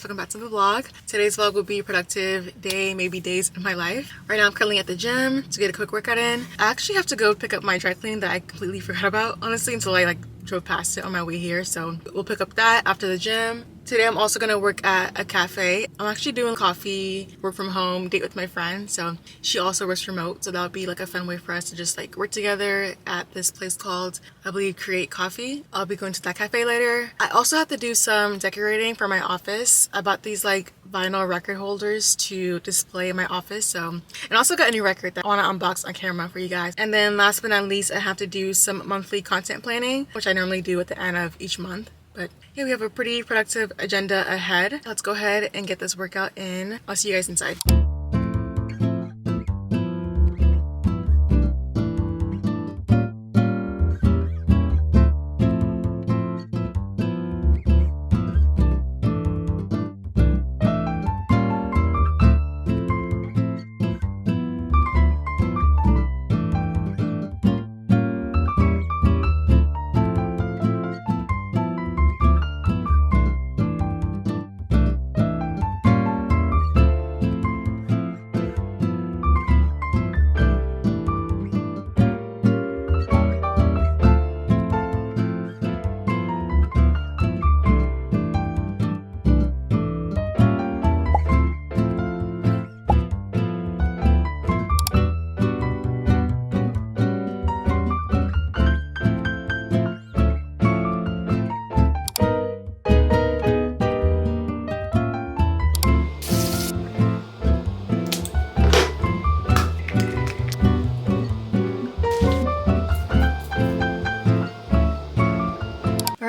welcome back to the vlog. Today's vlog will be a productive day, maybe days in my life. Right now I'm currently at the gym to get a quick workout in. I actually have to go pick up my dry cleaning that I completely forgot about, honestly, until I drove past it on my way here. So we'll pick up that after the gym. Today I'm also gonna work at a cafe. I'm actually doing coffee, work from home, date with my friend. So she also works remote. So that'll be like a fun way for us to just work together at this place called, I believe, Create Coffee. I'll be going to that cafe later. I also have to do some decorating for my office. I bought these vinyl record holders to display in my office. So, and I also got a new record that I want to unbox on camera for you guys. And then last but not least, I have to do some monthly content planning, which I normally do at the end of each month. But yeah, we have a pretty productive agenda ahead. Let's go ahead and get this workout in. I'll see you guys inside.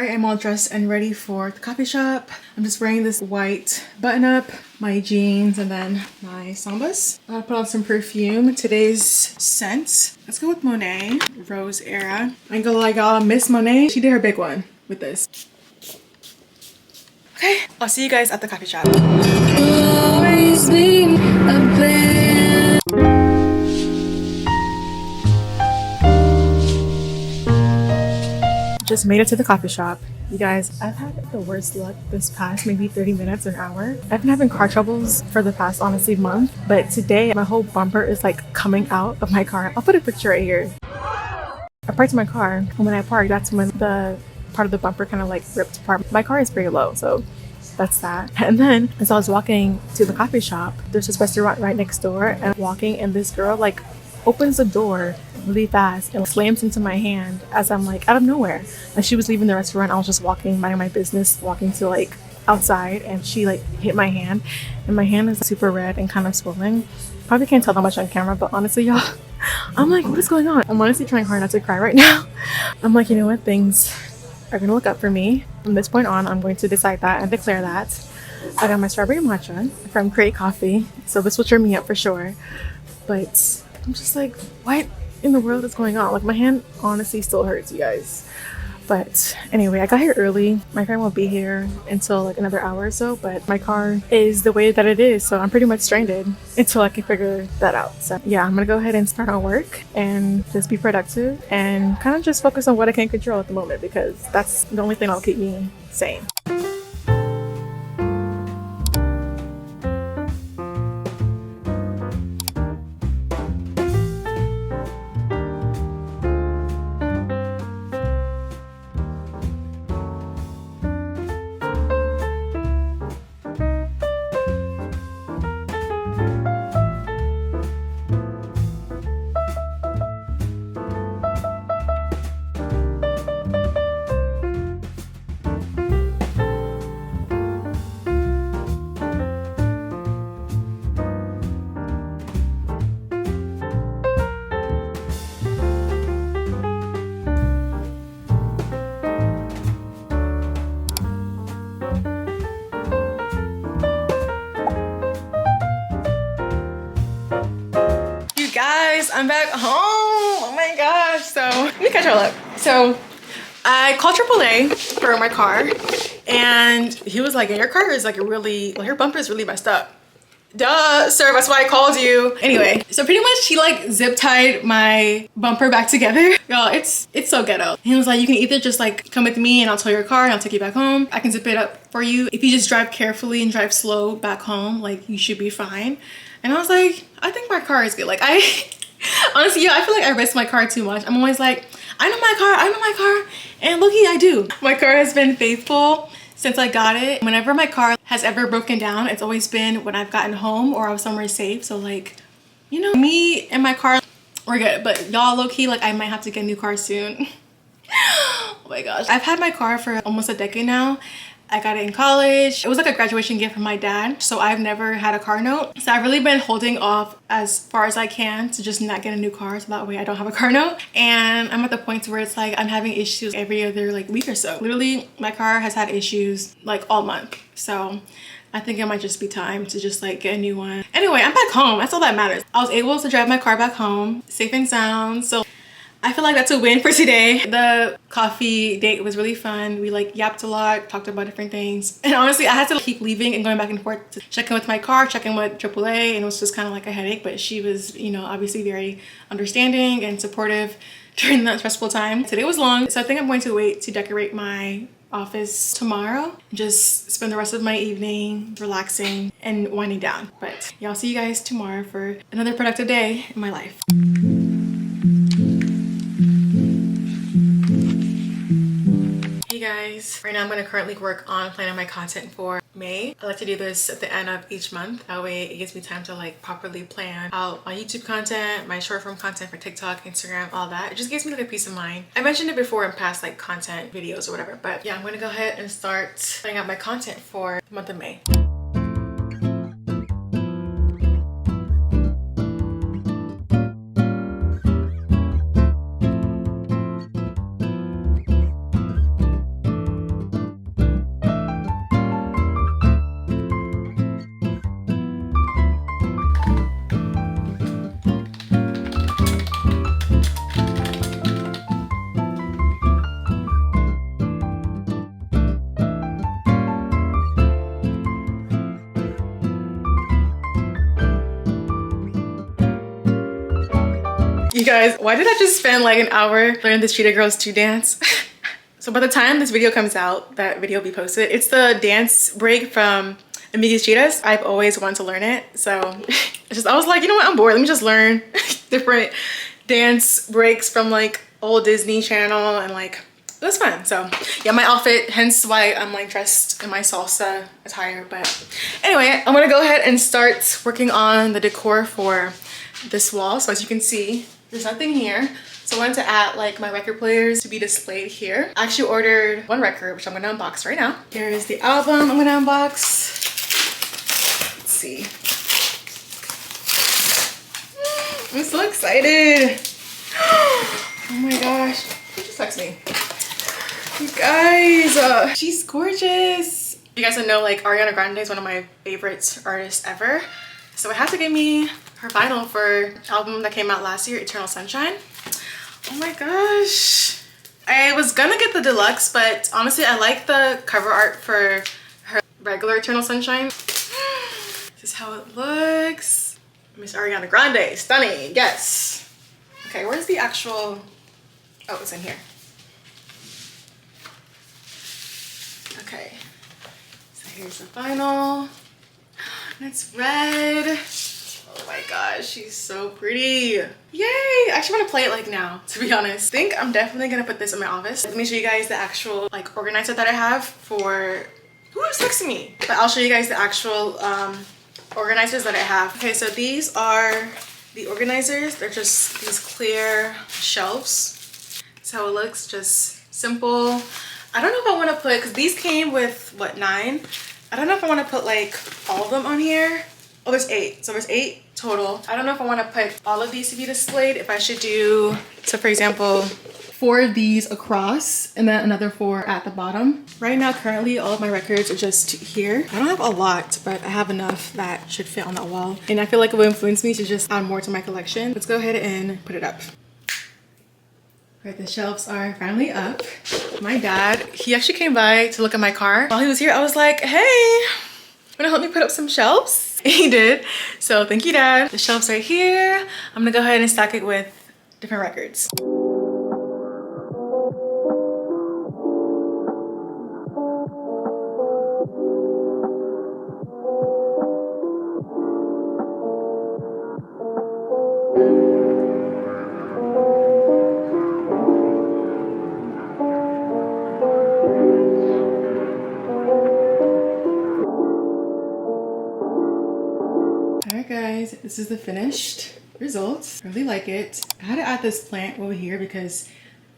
I'm all dressed and ready for the coffee shop. I'm just wearing this white button up, my jeans, and then my sambas. I'll put on some perfume. Today's scent, let's go with Monet, Rose Era. I ain't gonna lie, y'all, Miss Monet, she did her big one with this. Okay, I'll see you guys at the coffee shop. Always be a plan. Just made it to the coffee shop. You guys, I've had the worst luck this past maybe 30 minutes or an hour. I've been having car troubles for the past, honestly, month. But today, my whole bumper is coming out of my car. I'll put a picture right here. I parked my car, and when I parked, that's when the part of the bumper kind of ripped apart. My car is very low, so that's that. And then as I was walking to the coffee shop, there's this restaurant right next door, and I'm walking, and this girl opens the door really fast and slams into my hand as I'm out of nowhere. She was leaving the restaurant. I was just walking, minding my business, walking to outside, and she hit my hand, and my hand is super red and kind of swollen. Probably can't tell that much on camera, but honestly, y'all, I'm what is going on? I'm honestly trying hard not to cry right now. I'm you know what, things are gonna look up for me. From this point on, I'm going to decide that and declare that. I got my strawberry matcha from Create Coffee, so this will cheer me up for sure. But I'm just what in the world is going on? My hand honestly still hurts, you guys. But anyway, I got here early. My friend won't be here until another hour or so, but my car is the way that it is, so I'm pretty much stranded until I can figure that out. So yeah, I'm gonna go ahead and start on work and just be productive and kind of just focus on what I can control at the moment, because that's the only thing that'll keep me sane. Guys, I'm back home. Oh my gosh. So let me catch y'all up. So I called AAA for my car, and he was like, your car is really, your bumper is really messed up. Duh, sir, that's why I called you. Anyway, so pretty much he like zip tied my bumper back together. Y'all, it's so ghetto. He was like, you can either just like come with me and I'll tow your car and I'll take you back home. I can zip it up for you. If you just drive carefully and drive slow back home, like you should be fine. And I was like, I think my car is good. Like honestly, yeah, I feel like I risk my car too much. I'm always like, I know my car, and look-y, I do. My car has been faithful since I got it. Whenever my car has ever broken down, it's always been when I've gotten home or I was somewhere safe. So like, you know, me and my car, we're good. But y'all, low-key, like I might have to get a new car soon. Oh my gosh. I've had my car for almost a decade now. I got it in college. It was like a graduation gift from my dad. So I've never had a car note. So I've really been holding off as far as I can to just not get a new car. So that way I don't have a car note. And I'm at the point where it's like I'm having issues every other like week or so. Literally my car has had issues like all month. So I think it might just be time to just like get a new one. Anyway, I'm back home. That's all that matters. I was able to drive my car back home safe and sound. So I feel like that's a win for today. The coffee date was really fun. We like yapped a lot, talked about different things. And honestly, I had to keep leaving and going back and forth to check in with my car, check in with AAA, and it was just kind of like a headache. But she was, you know, obviously very understanding and supportive during that stressful time. Today was long, so I think I'm going to wait to decorate my office tomorrow. Just spend the rest of my evening relaxing and winding down. But yeah, I'll see you guys tomorrow for another productive day in my life. Hey guys, right now I'm going to currently work on planning my content for May. I like to do this at the end of each month. That way it gives me time to like properly plan out my YouTube content, my short form content for TikTok, Instagram, all that. It just gives me like a peace of mind. I mentioned it before in past like content videos or whatever, but yeah, I'm going to go ahead and start planning out my content for the month of May. You guys, why did I just spend like an hour learning the Cheetah Girls 2 dance? So by the time this video comes out, that video will be posted. It's the dance break from Amigui's Cheetahs. I've always wanted to learn it. So I was like, you know what, I'm bored. Let me just learn different dance breaks from like old Disney Channel, and like, it was fun. So yeah, my outfit, hence why I'm like dressed in my salsa attire. But anyway, I'm gonna go ahead and start working on the decor for this wall. So as you can see, there's nothing here. So I wanted to add like my record players to be displayed here. I actually ordered one record, which I'm gonna unbox right now. Here is the album I'm gonna unbox. Let's see. I'm so excited. Oh my gosh. Who just texted me? You guys, she's gorgeous. You guys don't know, like Ariana Grande is one of my favorite artists ever. So I had to get me her vinyl for album that came out last year, Eternal Sunshine. Oh my gosh. I was gonna get the deluxe, but honestly I like the cover art for her regular Eternal Sunshine. This is how it looks. Miss Ariana Grande, stunning, yes. Okay, where's the actual, oh, it's in here. Okay, so here's the vinyl. It's red. Oh my gosh, she's so pretty. Yay! I actually want to play it like now, to be honest. I think I'm definitely gonna put this in my office. Let me show you guys the actual like organizer that I have for, who is texting me? But I'll show you guys the actual organizers that I have. Okay, so these are the organizers. They're just these clear shelves. That's how it looks, just simple. I don't know if I want to put, because these came with what, 9? I don't know if I want to put like all of them on here. Oh, there's 8. So there's 8 total. I don't know if I want to put all of these to be displayed. If I should do, so for example, 4 of these across and then another 4 at the bottom. Right now, currently, all of my records are just here. I don't have a lot, but I have enough that should fit on that wall. And I feel like it will influence me to just add more to my collection. Let's go ahead and put it up. Right, the shelves are finally up. My dad, he actually came by to look at my car. While he was here, I was like, hey, wanna help me put up some shelves? He did. So thank you, Dad. The shelf's right here. I'm gonna go ahead and stack it with different records. Alright guys, this is the finished results. I really like it. I had to add this plant over here because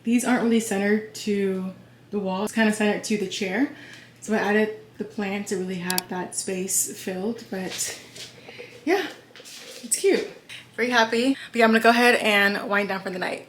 these aren't really centered to the wall. It's kind of centered to the chair. So I added the plant to really have that space filled. But yeah, it's cute. Very happy. But yeah, I'm gonna go ahead and wind down for the night.